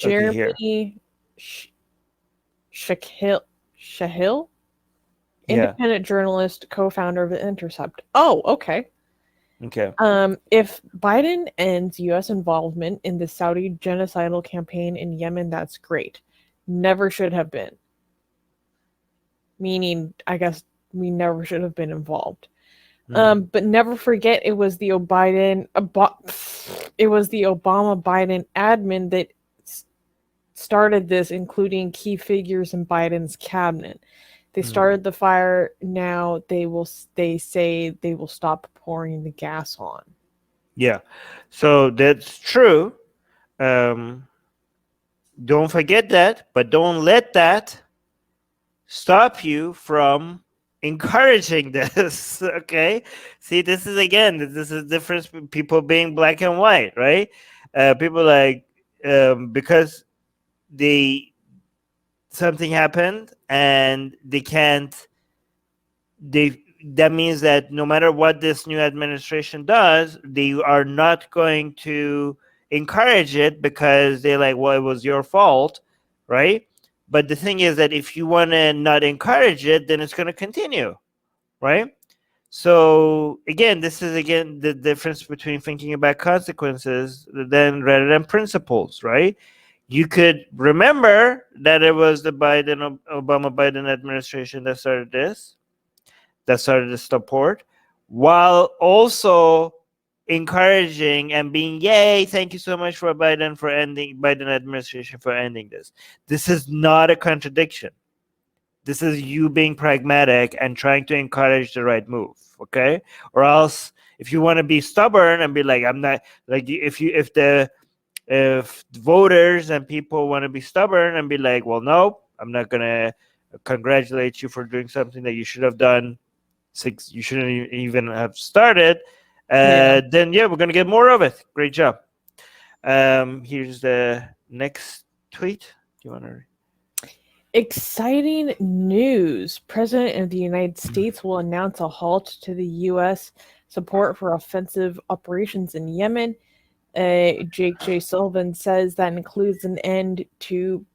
Okay, here. Jeremy Shahil, Yeah. independent journalist, co-founder of The Intercept. Oh, okay. Okay. If Biden ends U.S. involvement in the Saudi genocidal campaign in Yemen, that's great. Never should have been. Meaning, I guess we never should have been involved. But never forget it was the it was the Obama Biden admin that started this, including key figures in Biden's cabinet. They started the fire. Now they say they will stop pouring the gas on. Yeah. So that's true. Don't forget that, but don't let that stop you from encouraging this. Okay. See, this is the difference between people being black and white, right? People like because they something happened and they can't they that means that no matter what this new administration does, they are not going to encourage it because they're like, well, it was your fault, right? But the thing is that if you want to not encourage it, then it's going to continue, right? So again, this is again the difference between thinking about consequences rather than principles, right? You could remember that it was the Obama Biden administration that started the support, while also encouraging and being, yay, thank you so much for Biden administration for ending this. This is not a contradiction. This is you being pragmatic and trying to encourage the right move, okay? Or else, if you want to be stubborn and be like, I'm not like, if voters and people want to be stubborn and be like, well, no, I'm not gonna congratulate you for doing something that you should have done you shouldn't even have started, then yeah, we're gonna get more of it. Great job. Here's the next tweet. Do you want to? Exciting news. President of the United States will announce a halt to the U.S. support for offensive operations in Yemen. Jake J. Sullivan says that includes an end to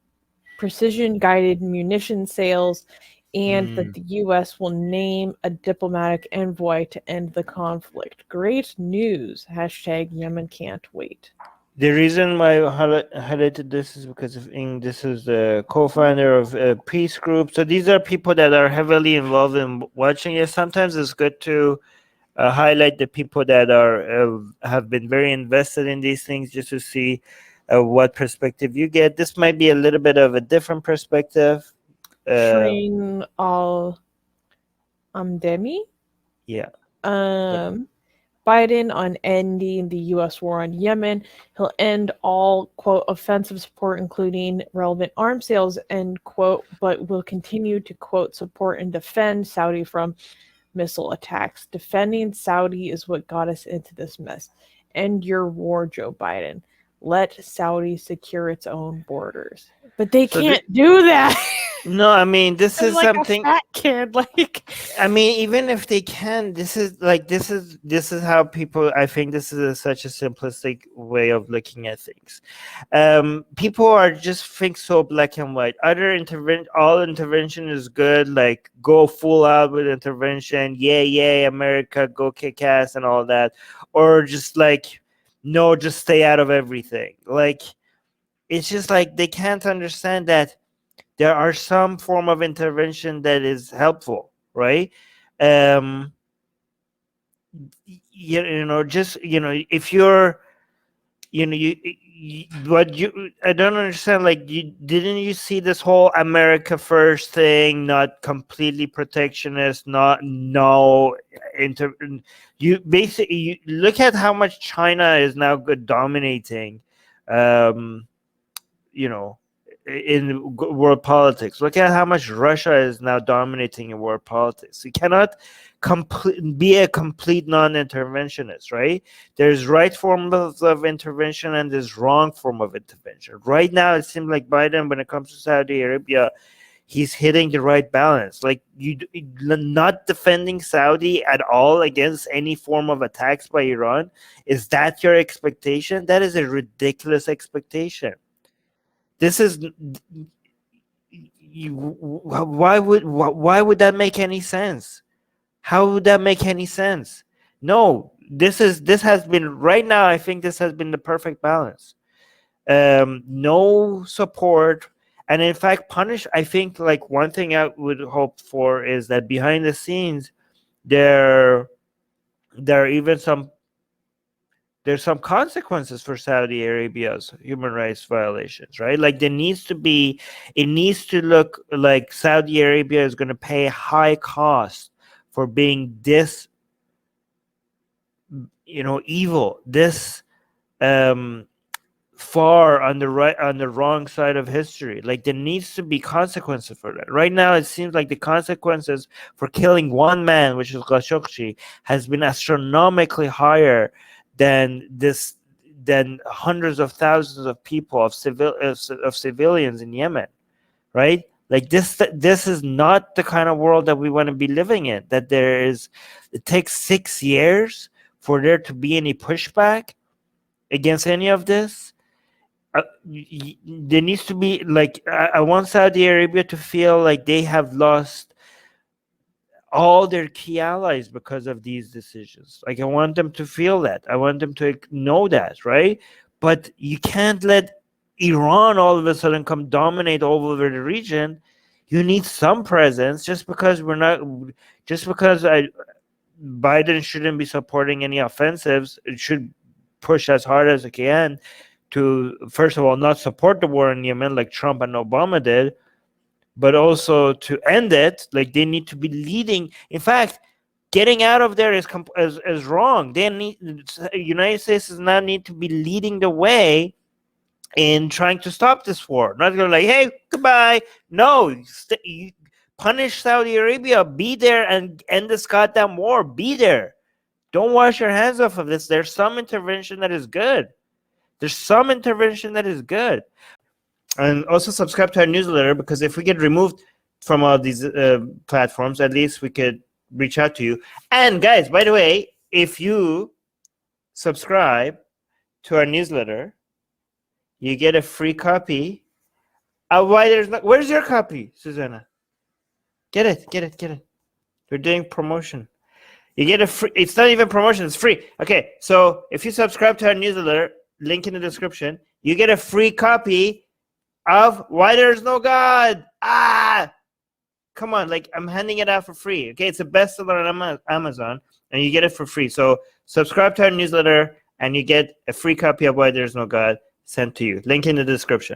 precision-guided munition sales and that the U.S. will name a diplomatic envoy to end the conflict. Great news. Hashtag Yemen can't wait. The reason why I highlighted this is because this is the co-founder of a peace group. So these are people that are heavily involved in watching it. Sometimes it's good to highlight the people that have been very invested in these things, just to see what perspective you get. This might be a little bit of a different perspective. Shrine al Amdemi. Yeah. Biden on ending the U.S. war on Yemen. He'll end all, quote, offensive support, including relevant arms sales, end quote, but will continue to, quote, support and defend Saudi from missile attacks. Defending Saudi is what got us into this mess. End your war, Joe Biden. Let Saudi secure its own borders. But they can't do that. No, I mean, this is like something. A fat kid, like. I mean, even if they can, this is how people. I think this is such a simplistic way of looking at things. People are just think so black and white. All intervention is good. Like, go full out with intervention. Yay, America, go kick ass and all that. Or just like, no, just stay out of everything. Like, it's just like they can't understand that there are some form of intervention that is helpful, right? If you're, I don't understand. Like, didn't you see this whole America first thing? Not completely protectionist, you basically, you look at how much China is now dominating, in world politics. Look at how much Russia is now dominating in world politics. You cannot be a complete non-interventionist, right? There's right forms of intervention and there's wrong form of intervention. Right now, it seems like Biden, when it comes to Saudi Arabia, he's hitting the right balance. Like, you not defending Saudi at all against any form of attacks by Iran. Is that your expectation? That is a ridiculous expectation. This is why would that make any sense? How would that make any sense? No, this has been right now. I think this has been the perfect balance. No support, and in fact, punish. I think like one thing I would hope for is that behind the scenes, there are even there's some consequences for Saudi Arabia's human rights violations, right? Like it needs to look like Saudi Arabia is going to pay high cost for being this, evil, this far on the wrong side of history. Like there needs to be consequences for that. Right now, it seems like the consequences for killing one man, which is Khashoggi, has been astronomically higher than hundreds of thousands of people of civilians in Yemen, right? Like this is not the kind of world that we want to be living in. That it takes 6 years for there to be any pushback against any of this. There needs to be like I want Saudi Arabia to feel like they have lost all their key allies because of these decisions. Like I want them to feel that. I want them to know that, right? But you can't let Iran all of a sudden come dominate all over the region. You need some presence. Just because Biden shouldn't be supporting any offensives, it should push as hard as it can to, first of all, not support the war in Yemen like Trump and Obama did, but also to end it. Like they need to be leading. In fact, getting out of there is wrong. The United States does not need to be leading the way in trying to stop this war. Not going like, hey, goodbye. No, you punish Saudi Arabia. Be there and end this goddamn war. Be there. Don't wash your hands off of this. There's some intervention that is good. And also subscribe to our newsletter, because if we get removed from all these platforms, at least we could reach out to you. And guys, by the way, if you subscribe to our newsletter, you get a free copy of Where's your copy, Susanna? Get it. We're doing promotion. You get a free. It's not even promotion. It's free. Okay, so if you subscribe to our newsletter, link in the description, you get a free copy of Why There's No God. Come on, like I'm handing it out for free. Okay, it's a bestseller on Amazon, and you get it for free. So subscribe to our newsletter, and you get a free copy of Why There's No God sent to you. Link in the description.